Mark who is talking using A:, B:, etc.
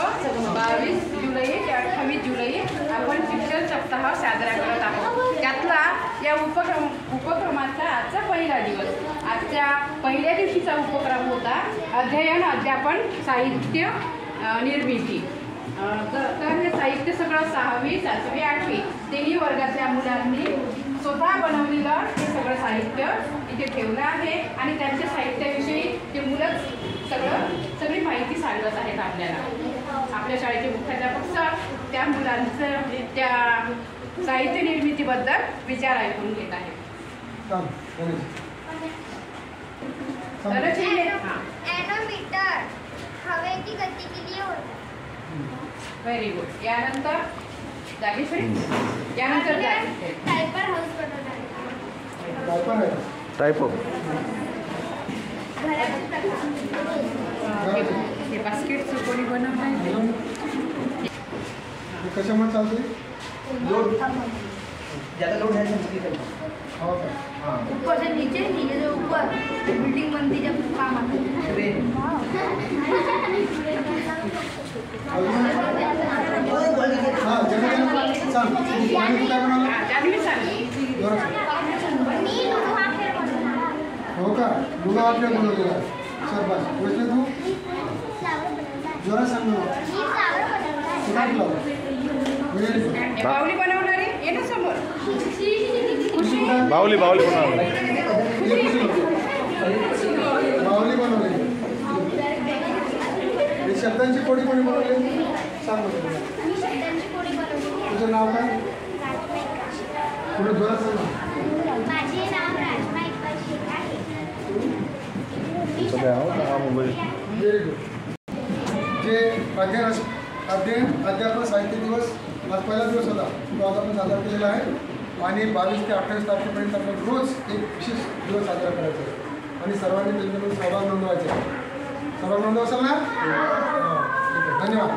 A: 22 जुलै ते 28 जुलै आपण शिक्षण सप्ताह साजरा करत आहोत। त्यातला या उपक्रमाचा आजचा पहिला दिवस। आजच्या पहिल्या दिवशीचा उपक्रम होता अध्ययन, अध्यापन, साहित्य निर्मिती। तर हे साहित्य सगळं 6वी, 7वी, 8वी तिन्ही वर्गातल्या मुलांनी स्वतः बनवलेलं हे सगळं साहित्य इथे ठेवलं आहे आणि त्यांच्या साहित्याविषयी ते मुलं सगळी माहिती सांगत आहेत आपल्याला। आपल्या शाळेचे मुख्याध्यापक सर त्या मुलांचं त्या साहित्य निर्मितीबद्दल विचार ऐकून घेत आहेत।
B: एनोमीटर हवेची गती किती होते?
A: Very good. यानंतर यानंतर
B: टायपर हाऊस बनवणार।
A: हे बास्केटचं कोणी बनवलं आहे?
C: कशामुळे चालते? लोड
D: ज़्यादा लोड है
B: ऊपर से नीचे, नीचे से ऊपर बिल्डिंग बनती जब काम आता है।
C: हो का? मुलं आपल्या बनवलेला शाबास। वैसे तू जोरात सांग
A: बाहुली बनवणारी ये ना समोर।
E: बाहुली
C: बाहुली बनवली। शब्दांची कोडी कोणी बनवली सांग मला। तुझं नाव काय? पुढे जोरात सांग।
B: माझे नाव राजमा इकबाल शेख आहे।
C: Very good. जे अध्यापन साहित्य दिवस आज पहिला दिवस होता, तो आज आपण साजरा केलेला आहे आणि 22 ते 28 तारखेपर्यंत आपण रोज एक विशेष दिवस साजरा करायचा आहे आणि सर्वांनी त्याच्यामध्ये सहभाग नोंदवायचे। सहभाग नोंदवा असेल ना? ठीक आहे, धन्यवाद।